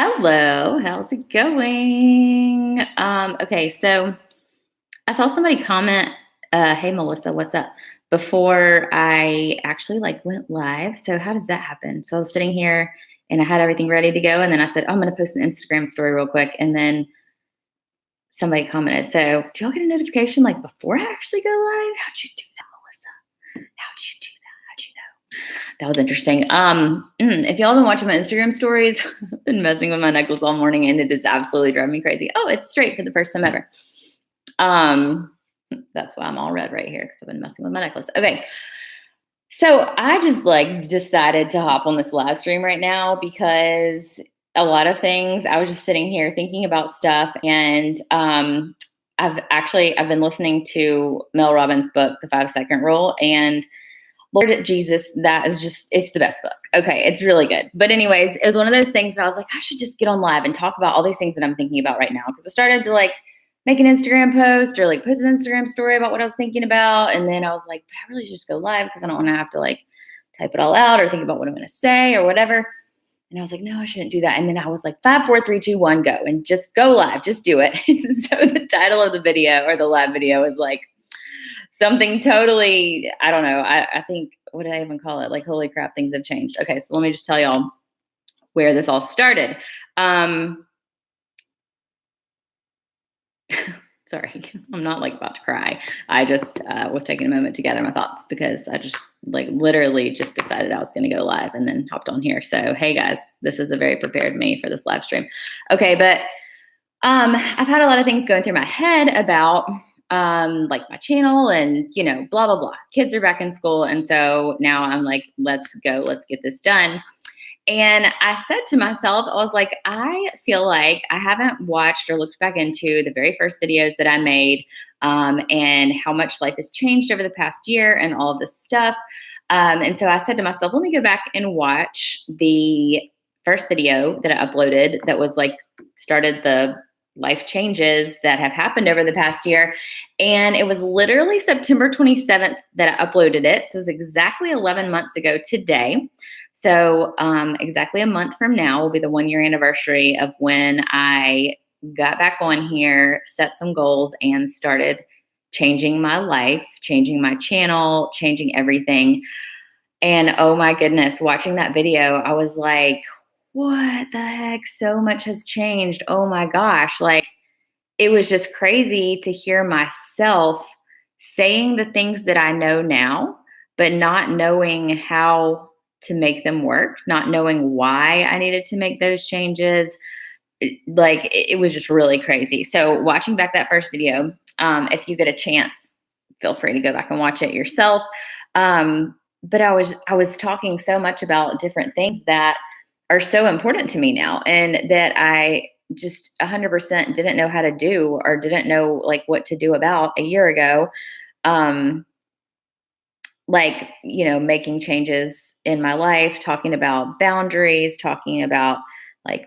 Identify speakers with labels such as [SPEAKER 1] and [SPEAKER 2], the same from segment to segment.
[SPEAKER 1] Hello, how's it going? Okay, so I saw somebody comment, "Hey Melissa, what's up?" before I actually went live. So how does that happen? So I was sitting here and I had everything ready to go, and then I said, "Oh, I'm going to post an Instagram story real quick," and then somebody commented. So do y'all get a notification like before I actually go live? How'd you do that, Melissa? How'd you do that? How'd you know? That was interesting. If y'all been watching my Instagram stories, I've been messing with my necklace all morning and it is absolutely driving me crazy. Oh, it's straight for the first time ever. Um, that's why I'm all red right here because I've been messing with my necklace. Okay. So I just decided to hop on this live stream right now because a lot of things I was just sitting here thinking about stuff and I've been listening to Mel Robbins' book, The 5 Second Rule, and Lord Jesus, that is just, it's the best book. Okay, it's really good. But anyways, it was one of those things that I was like, I should just get on live and talk about all these things that I'm thinking about right now. Because I started to make an Instagram post or post an Instagram story about what I was thinking about. And then I was like, but I really should just go live because I don't want to have to type it all out or think about what I'm going to say or whatever. And I was like, no, I shouldn't do that. And then I was like, 5, 4, 3, 2, 1, go, and just go live, just do it. So the title of the video or the live video is something totally, I don't know. I think, what did I even call it? Holy crap, things have changed. Okay, so let me just tell y'all where this all started. Sorry, I'm not about to cry. I just was taking a moment to gather my thoughts because I just literally just decided I was going to go live and then hopped on here. So, hey guys, this is a very prepared me for this live stream. Okay, but I've had a lot of things going through my head about my channel and, blah, blah, blah. Kids are back in school. And so now I'm like, let's go, let's get this done. And I said to myself, I was like, I feel like I haven't watched or looked back into the very first videos that I made and how much life has changed over the past year and all of this stuff. And so I said to myself, let me go back and watch the first video that I uploaded that was started the life changes that have happened over the past year. And it was literally September 27th that I uploaded it. So it was exactly 11 months ago today. So exactly a month from now will be the 1 year anniversary of when I got back on here, set some goals, and started changing my life, changing my channel, changing everything. And oh my goodness, watching that video, I was like, what the heck? So much has changed. Oh my gosh. It was just crazy to hear myself saying the things that I know now, but not knowing how to make them work, not knowing why I needed to make those changes. It was just really crazy. So watching back that first video, if you get a chance, feel free to go back and watch it yourself. But I was talking so much about different things that are so important to me now and that I just 100% didn't know how to do or didn't know what to do about a year ago. Making changes in my life, talking about boundaries, talking about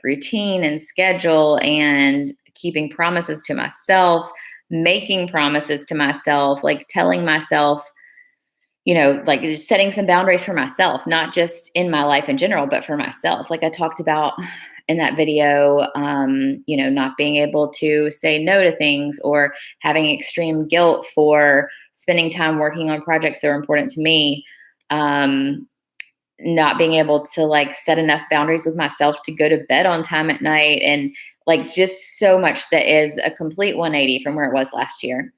[SPEAKER 1] routine and schedule and keeping promises to myself, making promises to myself, telling myself, just setting some boundaries for myself, not just in my life in general, but for myself. Like I talked about in that video, not being able to say no to things or having extreme guilt for spending time working on projects that are important to me. Not being able to set enough boundaries with myself to go to bed on time at night and just so much that is a complete 180 from where it was last year.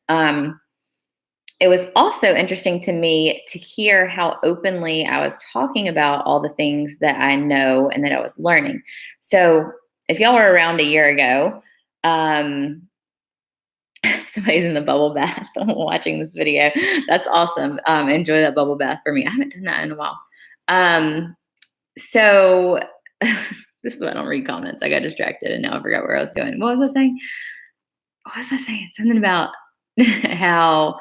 [SPEAKER 1] It was also interesting to me to hear how openly I was talking about all the things that I know and that I was learning. So if y'all were around a year ago, somebody's in the bubble bath watching this video. That's awesome. Enjoy that bubble bath for me. I haven't done that in a while. So this is why I don't read comments. I got distracted and now I forgot where I was going. What was I saying? Something about how,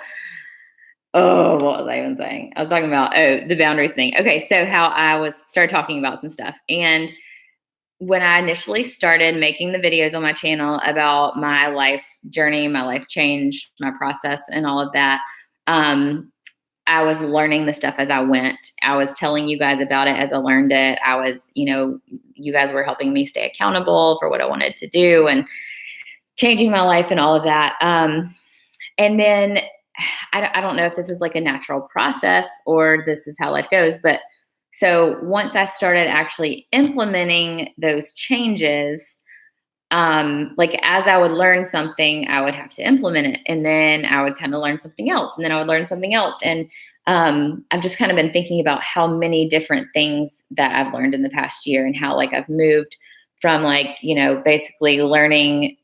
[SPEAKER 1] what was I even saying? I was talking about, the boundaries thing. Okay, so how I started talking about some stuff. And when I initially started making the videos on my channel about my life journey, my life change, my process, and all of that, I was learning the stuff as I went. I was telling you guys about it as I learned it. I was, you guys were helping me stay accountable for what I wanted to do and changing my life and all of that. And then I don't know if this is like a natural process or this is how life goes, but so once I started actually implementing those changes, like as I would learn something, I would have to implement it. And then I would kind of learn something else. And then I would learn something else. And I've just kind of been thinking about how many different things that I've learned in the past year and how like I've moved from like, basically learning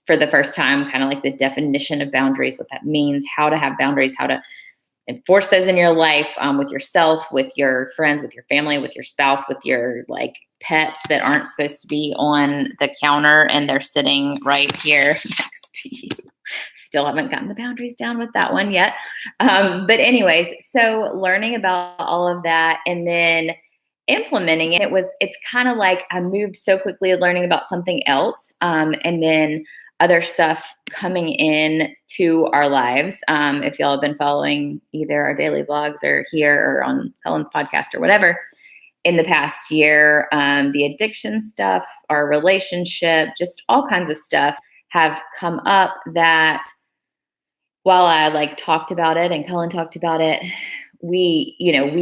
[SPEAKER 1] for the first time, kind of like the definition of boundaries, what that means, how to have boundaries, how to enforce those in your life, with yourself, with your friends, with your family, with your spouse, with your like pets that aren't supposed to be on the counter and they're sitting right here next to you. Still haven't gotten the boundaries down with that one yet. But anyways, so learning about all of that and then implementing it it's kind of like I moved so quickly learning about something else. And then other stuff coming in to our lives. If y'all have been following either our daily vlogs or here or on Helen's podcast or whatever in the past year, the addiction stuff, our relationship, just all kinds of stuff have come up that while I like talked about it and Helen talked about it, we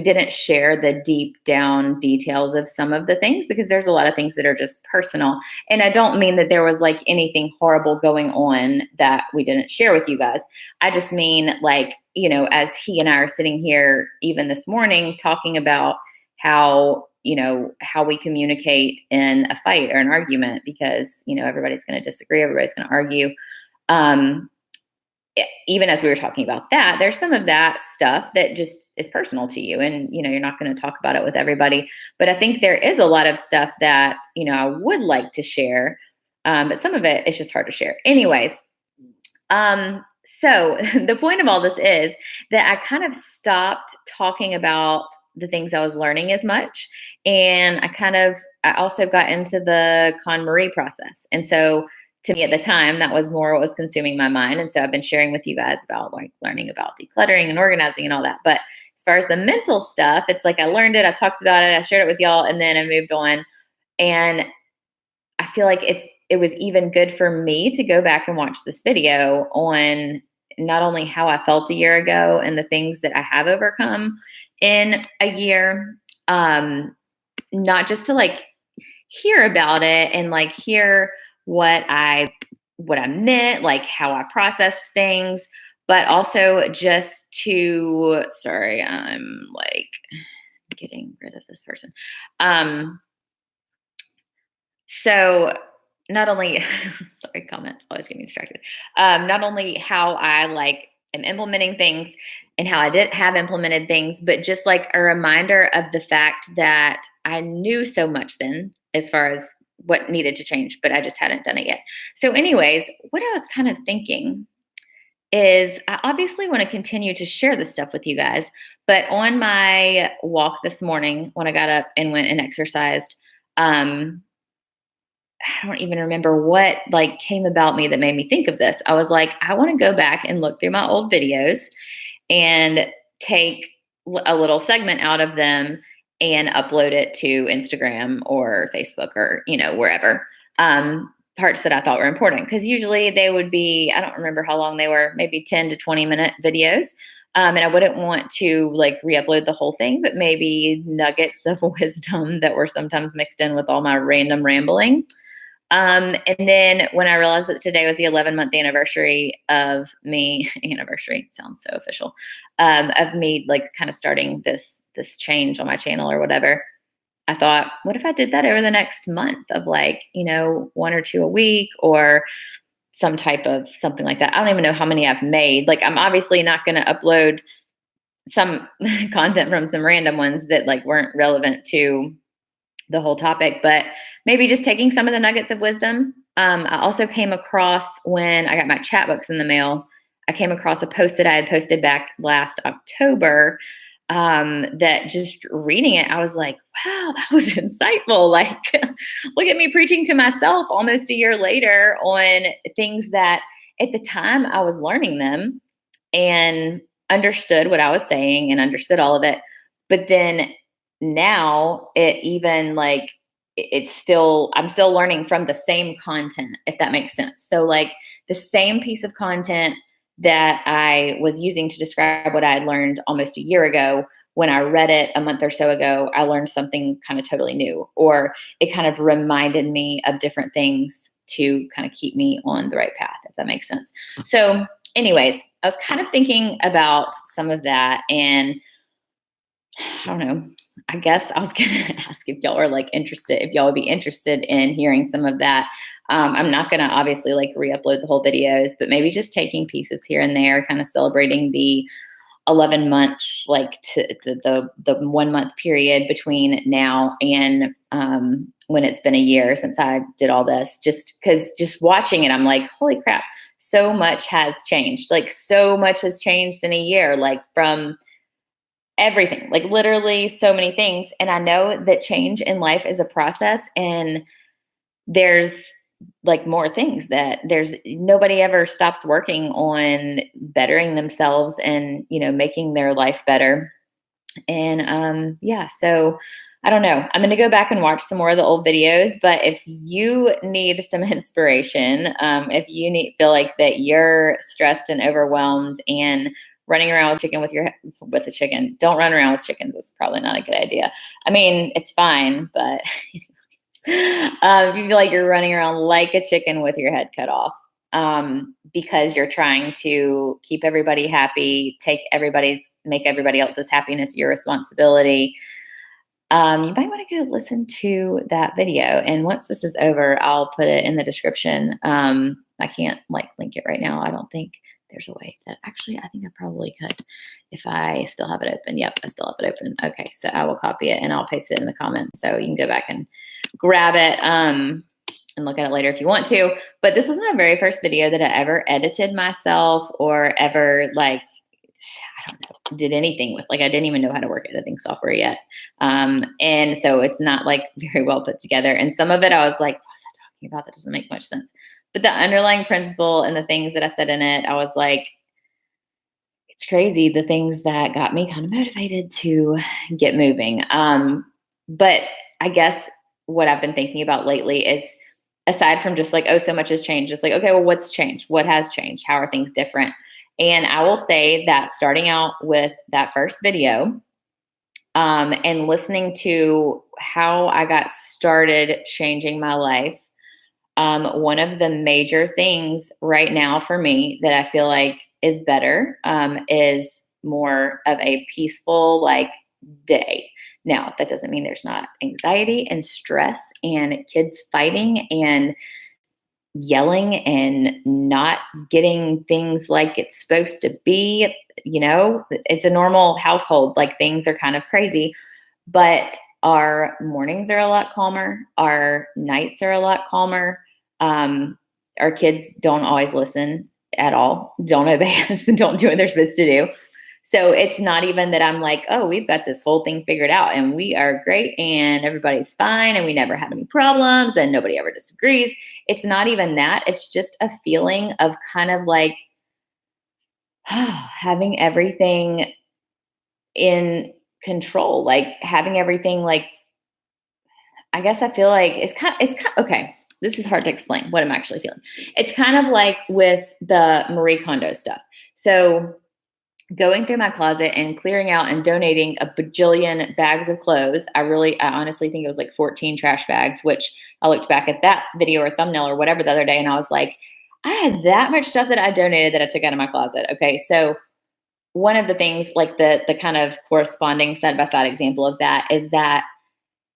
[SPEAKER 1] didn't share the deep down details of some of the things because there's a lot of things that are just personal. And I don't mean that there was like anything horrible going on that we didn't share with you guys. I just mean like, as he and I are sitting here even this morning talking about how we communicate in a fight or an argument because, everybody's going to disagree, everybody's going to argue. Even as we were talking about that, there's some of that stuff that just is personal to you and, you're not going to talk about it with everybody. But I think there is a lot of stuff that, I would like to share. But some of it is just hard to share. Anyways, so the point of all this is that I kind of stopped talking about the things I was learning as much. And I also got into the KonMari process. And so to me at the time, that was more what was consuming my mind. And so I've been sharing with you guys about like learning about decluttering and organizing and all that. But as far as the mental stuff, it's like I learned it, I talked about it, I shared it with y'all, and then I moved on. And I feel like it was even good for me to go back and watch this video on not only how I felt a year ago and the things that I have overcome in a year, not just to like hear about it and like hear what I meant, like how I processed things, but also just to, sorry, I'm like getting rid of this person. So not only, sorry, comments always get me distracted. Not only how I like am implementing things and how I did have implemented things, but just like a reminder of the fact that I knew so much then as far as what needed to change, but I just hadn't done it yet. So anyways, what I was kind of thinking is I obviously want to continue to share this stuff with you guys, but on my walk this morning, when I got up and went and exercised, I don't even remember what like came about me that made me think of this. I was like, I want to go back and look through my old videos and take a little segment out of them and upload it to Instagram or Facebook or, wherever, parts that I thought were important. Because usually they would be, I don't remember how long they were, maybe 10 to 20-minute videos. And I wouldn't want to like re-upload the whole thing, but maybe nuggets of wisdom that were sometimes mixed in with all my random rambling. And then when I realized that today was the 11-month anniversary of me, anniversary sounds so official, of me like kind of starting this change on my channel or whatever, I thought, what if I did that over the next month of like, 1 or 2 a week or some type of something like that. I don't even know how many I've made. Like I'm obviously not going to upload some content from some random ones that like weren't relevant to the whole topic, but maybe just taking some of the nuggets of wisdom. I also came across when I got my chat books in the mail, I came across a post that I had posted back last October, that just reading it, I was like, wow, that was insightful. Like, look at me preaching to myself almost a year later on things that at the time I was learning them. And understood what I was saying and understood all of it. But then now it even like it's still I'm still learning from the same content, if that makes sense. So like the same piece of content that I was using to describe what I had learned almost a year ago, when I read it a month or so ago, I learned something kind of totally new, or it kind of reminded me of different things to kind of keep me on the right path, if that makes sense. So, anyways, I was kind of thinking about some of that, and I don't know. I guess I was gonna ask if y'all are like interested, if y'all would be interested in hearing some of that. I'm not gonna obviously like re-upload the whole videos, but maybe just taking pieces here and there, kind of celebrating the 11 month, like the 1 month period between now and when it's been a year since I did all this. Just because just watching it, I'm like, holy crap, so much has changed. Like so much has changed in a year, like from everything, like literally so many things. And I know that change in life is a process, and there's like more things that there's nobody ever stops working on bettering themselves and, making their life better. And yeah, so I don't know. I'm going to go back and watch some more of the old videos, but if you need some inspiration, if you feel like that you're stressed and overwhelmed and running around with chicken with the chicken, don't run around with chickens. It's probably not a good idea. I mean, it's fine, but if you feel like you're running around like a chicken with your head cut off, because you're trying to keep everybody happy, make everybody else's happiness your responsibility, you might want to go listen to that video. And once this is over, I'll put it in the description. I can't like link it right now. I don't think there's a way that actually, I think I probably could if I still have it open. Yep, I still have it open. Okay, so I will copy it and I'll paste it in the comments. So you can go back and grab it and look at it later if you want to. But this was my very first video that I ever edited myself or ever like, I don't know, did anything with. Like I didn't even know how to work editing software yet. And so it's not like very well put together. And some of it I was like, what was I talking about? That doesn't make much sense. But the underlying principle and the things that I said in it, I was like, it's crazy the things that got me kind of motivated to get moving. But I guess what I've been thinking about lately is, aside from just like, oh, so much has changed, it's like, okay, well, what's changed? What has changed? How are things different? And I will say that starting out with that first video, and listening to how I got started changing my life, one of the major things right now for me that I feel like is better, is more of a peaceful like day. Now, that doesn't mean there's not anxiety and stress and kids fighting and yelling and not getting things like it's supposed to be. It's a normal household. Like things are kind of crazy, but our mornings are a lot calmer. Our nights are a lot calmer. Our kids don't always listen at all, don't obey us, and don't do what they're supposed to do. So it's not even that I'm like, oh, we've got this whole thing figured out and we are great and everybody's fine and we never have any problems and nobody ever disagrees. It's not even that. It's just a feeling of kind of like having everything in control, like having everything like, I guess I feel like okay. This is hard to explain what I'm actually feeling. It's kind of like with the Marie Kondo stuff. So going through my closet and clearing out and donating a bajillion bags of clothes. I honestly think it was like 14 trash bags, which I looked back at that video or thumbnail or whatever the other day and I was like, I had that much stuff that I donated that I took out of my closet. Okay. So one of the things, like the kind of corresponding side-by-side example of that is that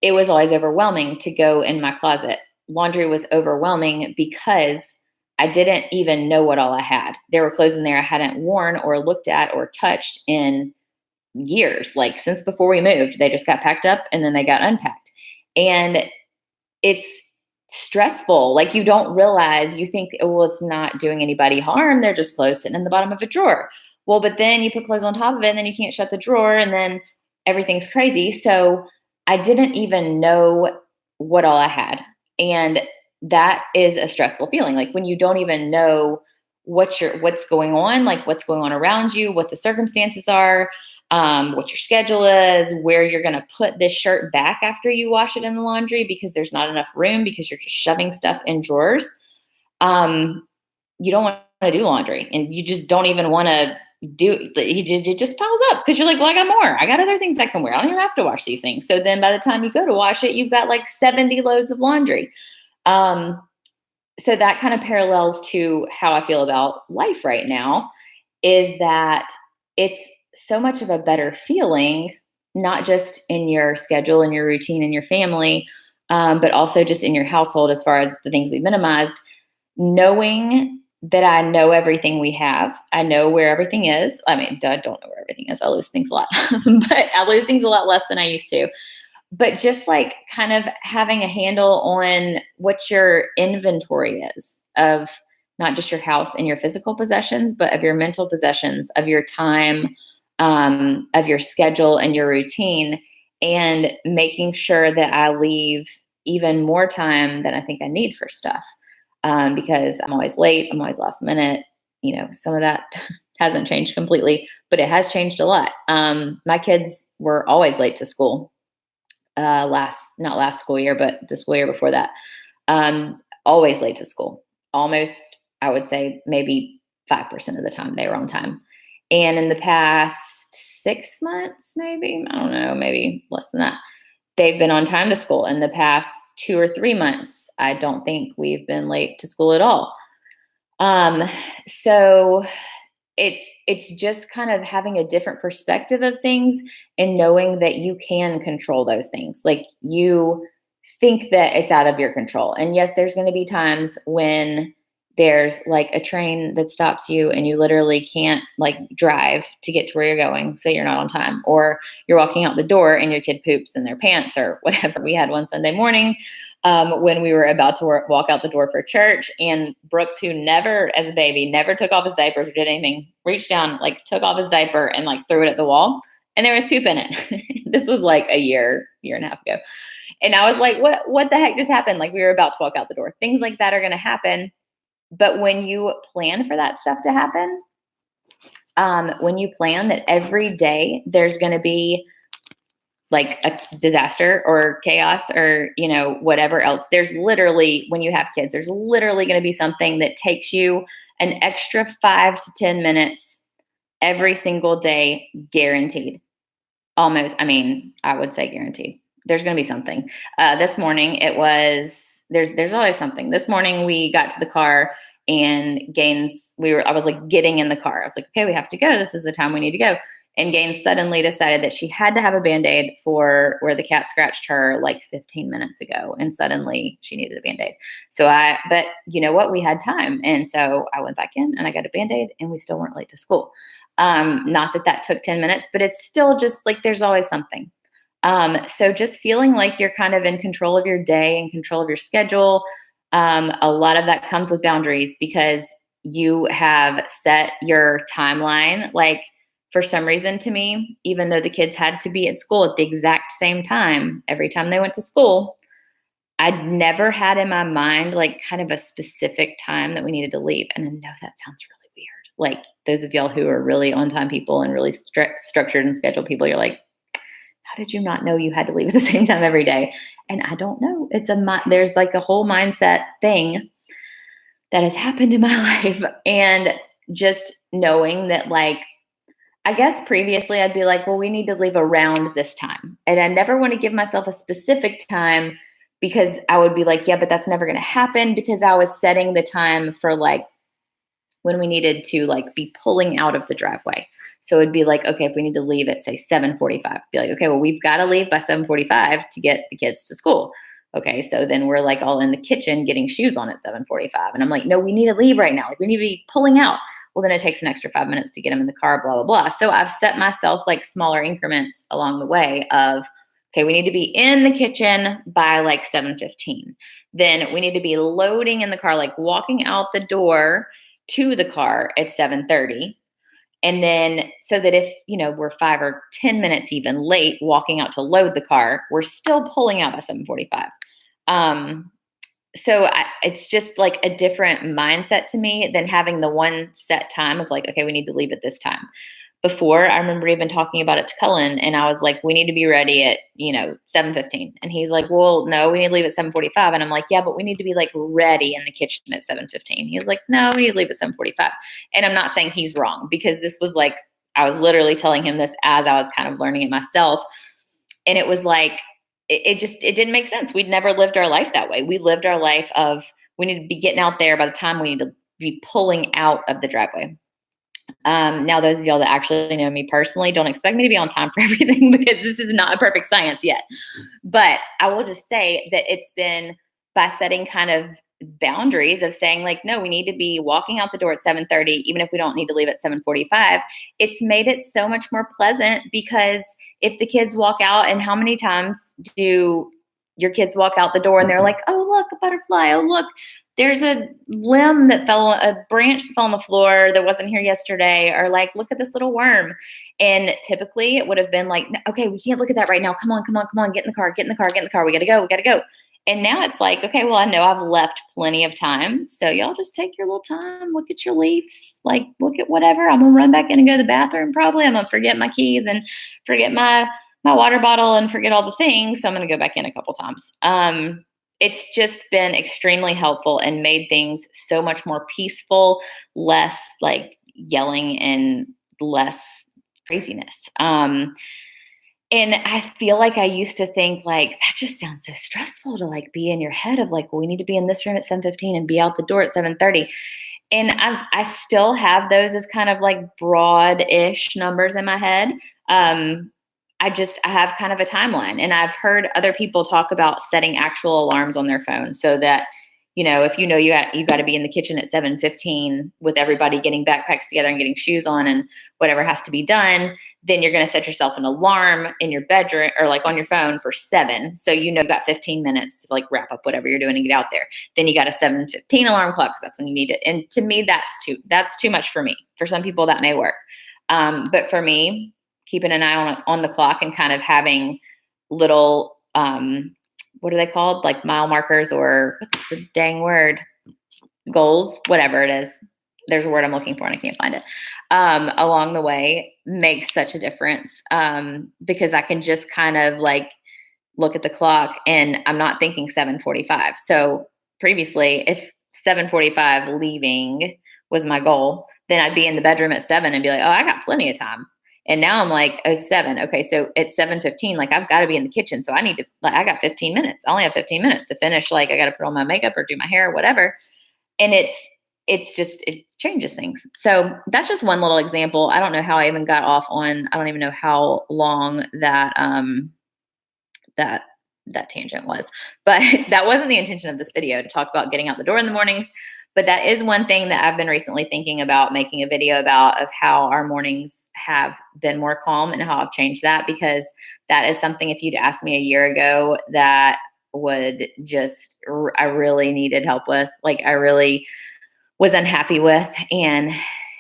[SPEAKER 1] it was always overwhelming to go in my closet. Laundry was overwhelming because I didn't even know what all I had. There were clothes in there I hadn't worn or looked at or touched in years, like since before we moved. They just got packed up and then they got unpacked. And it's stressful. Like you don't realize, you think, oh, well, it's not doing anybody harm. They're just clothes sitting in the bottom of a drawer. Well, but then you put clothes on top of it and then you can't shut the drawer and then everything's crazy. So I didn't even know what all I had. And that is a stressful feeling. Like when you don't even know what's going on, like what's going on around you, what the circumstances are, what your schedule is, where you're going to put this shirt back after you wash it in the laundry because there's not enough room because you're just shoving stuff in drawers. You don't want to do laundry, and you just don't even want to it just piles up because you're like, well, I got more. I got other things I can wear. I don't even have to wash these things. So then by the time you go to wash it, you've got like 70 loads of laundry. Um, so that kind of parallels to how I feel about life right now, is that it's so much of a better feeling, not just in your schedule and your routine and your family, but also just in your household as far as the things we've minimized, knowing that I know everything we have. I know where everything is. I mean, I don't know where everything is. I lose things a lot, but I lose things a lot less than I used to. But just like kind of having a handle on what your inventory is of not just your house and your physical possessions, but of your mental possessions, of your time, of your schedule and your routine, and making sure that I leave even more time than I think I need for stuff. Because I'm always late, I'm always last minute. Some of that hasn't changed completely, but it has changed a lot. My kids were always late to school not last school year, but the school year before that. Always late to school. Almost, I would say maybe 5% of the time they were on time. And in the past 6 months, maybe, I don't know, maybe less than that, they've been on time to school. In the past 2 or 3 months, I don't think we've been late to school at all. So it's just kind of having a different perspective of things and knowing that you can control those things. Like, you think that it's out of your control. And yes, there's going to be times when there's like a train that stops you and you literally can't like drive to get to where you're going, so you're not on time, or you're walking out the door and your kid poops in their pants or whatever. We had one Sunday morning when we were about to walk out the door for church, and Brooks, who never, as a baby, never took off his diapers or did anything, reached down, like took off his diaper and like threw it at the wall, and there was poop in it. This was like a year and a half ago. And I was like, what the heck just happened? Like, we were about to walk out the door. Things like that are going to happen. But when you plan for that stuff to happen, when you plan that every day there's going to be like a disaster or chaos or, whatever else, there's literally, when you have kids, there's literally going to be something that takes you an extra 5 to 10 minutes every single day, guaranteed. Almost, I would say guaranteed. There's going to be something. This morning it was, there's always something. This morning we got to the car and I was like getting in the car. I was like, okay, we have to go. This is the time we need to go. And Gaines suddenly decided that she had to have a Band-Aid for where the cat scratched her like 15 minutes ago. And suddenly she needed a Band-Aid. But you know what? We had time. And so I went back in and I got a Band-Aid, and we still weren't late to school. Not that took 10 minutes, but it's still just like, there's always something. So just feeling like you're kind of in control of your day and control of your schedule. A lot of that comes with boundaries, because you have set your timeline. Like, for some reason, to me, even though the kids had to be at school at the exact same time every time they went to school, I'd never had in my mind like kind of a specific time that we needed to leave. And I know that sounds really weird. Like, those of y'all who are really on time people and really structured and scheduled people, you're like, how did you not know you had to leave at the same time every day? And I don't know. There's like a whole mindset thing that has happened in my life. And just knowing that, like, I guess previously I'd be like, well, we need to leave around this time. And I never want to give myself a specific time, because I would be like, yeah, but that's never going to happen, because I was setting the time for like when we needed to like be pulling out of the driveway. So it'd be like, okay, if we need to leave at say 7:45, be like, okay, well, we've got to leave by 7:45 to get the kids to school. Okay, so then we're like all in the kitchen getting shoes on at 7:45. And I'm like, no, we need to leave right now. Like, we need to be pulling out. Well, then it takes an extra 5 minutes to get them in the car, blah, blah, blah. So I've set myself like smaller increments along the way of, okay, we need to be in the kitchen by like 7:15. Then we need to be loading in the car, like walking out the door to the car at 7:30. And then so that if, we're 5 or 10 minutes even late walking out to load the car, we're still pulling out by 7:45. it's just like a different mindset to me than having the one set time of like, okay, we need to leave at this time. Before, I remember even talking about it to Cullen, and I was like, we need to be ready at 7:15, and he's like, well, no, we need to leave at 7:45, and I'm like, yeah, but we need to be like ready in the kitchen at 7:15. He was like, no, we need to leave at 7:45, and I'm not saying he's wrong, because this was like, I was literally telling him this as I was kind of learning it myself, and it was like, it didn't make sense. We'd never lived our life that way. We lived our life of, we need to be getting out there by the time we need to be pulling out of the driveway. Now, those of y'all that actually know me personally, don't expect me to be on time for everything, because this is not a perfect science yet. But I will just say that it's been by setting kind of boundaries of saying like, no, we need to be walking out the door at 7:30, even if we don't need to leave at 7:45. It's made it so much more pleasant, because if the kids walk out, and how many times do your kids walk out the door and they're like, oh, look, a butterfly. Oh, look, there's a branch that fell on the floor that wasn't here yesterday, or like, look at this little worm. And typically it would have been like, okay, we can't look at that right now. Come on, come on, come on, get in the car, get in the car, get in the car. We got to go, we got to go. And now it's like, okay, well, I know I've left plenty of time, so y'all just take your little time, look at your leaves, like look at whatever. I'm gonna run back in and go to the bathroom probably. I'm gonna forget my keys and forget my water bottle and forget all the things. So I'm gonna go back in a couple times. It's just been extremely helpful and made things so much more peaceful, less like yelling and less craziness. And I feel like I used to think like, that just sounds so stressful to like be in your head of like, well, we need to be in this room at 7:15 and be out the door at 7:30. And I still have those as kind of like broad-ish numbers in my head. I have kind of a timeline, and I've heard other people talk about setting actual alarms on their phone, so that, if you got to be in the kitchen at 7:15 with everybody getting backpacks together and getting shoes on and whatever has to be done, then you're going to set yourself an alarm in your bedroom or like on your phone for 7. So, you've got 15 minutes to like wrap up whatever you're doing and get out there. Then you got a 7:15 alarm clock, because that's when you need it. And to me, that's too much for me. For some people that may work. But for me, keeping an eye on the clock and kind of having little, what are they called? Like mile markers, or what's the dang word? Goals, whatever it is. There's a word I'm looking for and I can't find it. Along the way makes such a difference, because I can just kind of like look at the clock and I'm not thinking 7:45. So previously, if 7:45 leaving was my goal, then I'd be in the bedroom at 7 and be like, oh, I got plenty of time. And now I'm like, oh, 7. Okay, so it's 7:15. Like, I've got to be in the kitchen. So I got 15 minutes. I only have 15 minutes to finish. Like, I got to put on my makeup or do my hair or whatever. And it changes things. So that's just one little example. I don't know how I even got off on, I don't even know how long that tangent was, but that wasn't the intention of this video, to talk about getting out the door in the mornings. But that is one thing that I've been recently thinking about making a video about, of how our mornings have been more calm and how I've changed that, because that is something, if you'd asked me a year ago, that I really needed help with. Like, I really was unhappy with and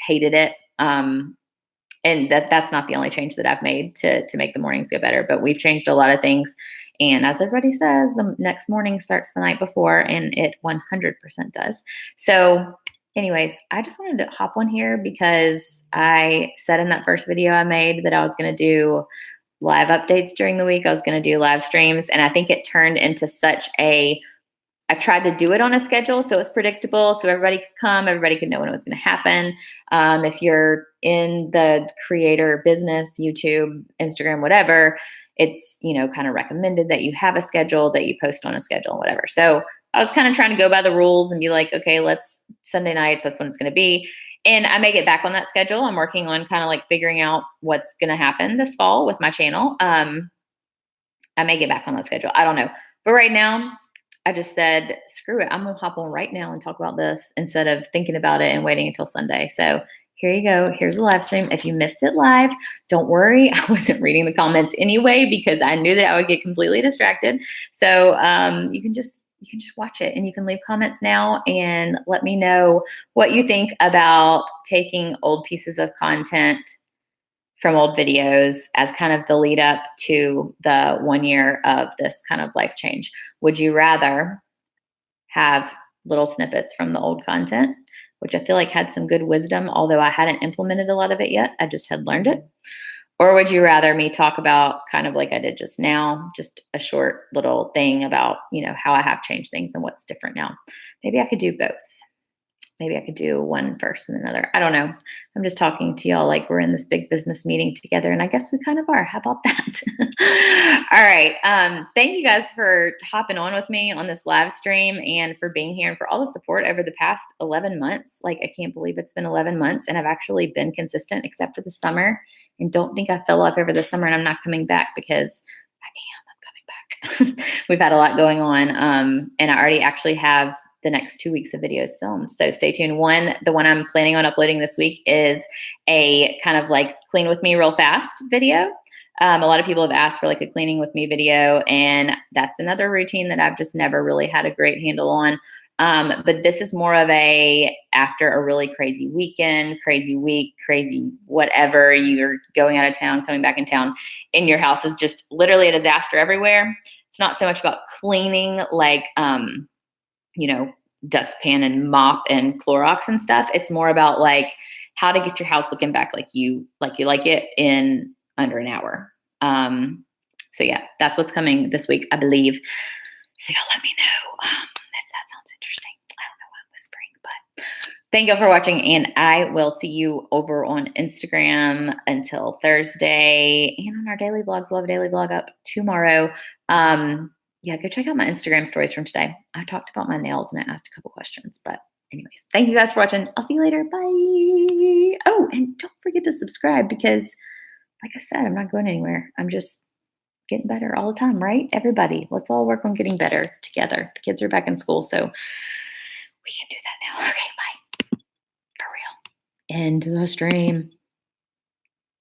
[SPEAKER 1] hated it. And that's not the only change that I've made to make the mornings go better, but we've changed a lot of things. And as everybody says, the next morning starts the night before, and it 100% does. So anyways, I just wanted to hop on here because I said in that first video I made that I was going to do live updates during the week. I was going to do live streams. And I think it turned into I tried to do it on a schedule so it's predictable, so everybody could come, everybody could know when it was going to happen. If you're in the creator business, YouTube, Instagram, whatever, it's, kind of recommended that you have a schedule, that you post on a schedule, whatever. So I was kind of trying to go by the rules and be like, okay, Sunday nights, that's when it's going to be. And I may get back on that schedule. I'm working on kind of like figuring out what's going to happen this fall with my channel. I may get back on that schedule. I don't know. But right now, I just said, screw it. I'm going to hop on right now and talk about this instead of thinking about it and waiting until Sunday. So here you go. Here's a live stream. If you missed it live, don't worry. I wasn't reading the comments anyway, because I knew that I would get completely distracted. So you can just watch it, and you can leave comments now and let me know what you think about taking old pieces of content from old videos as kind of the lead up to the 1 year of this kind of life change. Would you rather have little snippets from the old content, which I feel like had some good wisdom, although I hadn't implemented a lot of it yet. I just had learned it. Or would you rather me talk about kind of like I did just now, just a short little thing about, how I have changed things and what's different now? Maybe I could do both. Maybe I could do one first and another. I don't know. I'm just talking to y'all like we're in this big business meeting together, and I guess we kind of are. How about that? All right. Thank you guys for hopping on with me on this live stream and for being here and for all the support over the past 11 months. Like, I can't believe it's been 11 months and I've actually been consistent except for the summer. And don't think I fell off over the summer and I'm not coming back, because I am. I'm coming back. We've had a lot going on. And I already actually have the next 2 weeks of videos filmed. So stay tuned. The one I'm planning on uploading this week is a kind of like clean with me real fast video. A lot of people have asked for like a cleaning with me video, and that's another routine that I've just never really had a great handle on. But this is more of after a really crazy weekend, crazy week, crazy whatever, you're going out of town, coming back in town, and your house is just literally a disaster everywhere. It's not so much about cleaning like, dustpan and mop and Clorox and stuff. It's more about like how to get your house looking back like you like it in under an hour. So yeah, that's what's coming this week, I believe. So y'all let me know if that sounds interesting. I don't know why I'm whispering, but thank you for watching, and I will see you over on Instagram until Thursday, and on our daily vlogs. We'll have a daily vlog up tomorrow. Yeah, go check out my Instagram stories from today. I talked about my nails and I asked a couple questions. But anyways, thank you guys for watching. I'll see you later. Bye. Oh, and don't forget to subscribe, because like I said, I'm not going anywhere. I'm just getting better all the time, right? Everybody, let's all work on getting better together. The kids are back in school, so we can do that now. Okay, bye. For real. End the stream.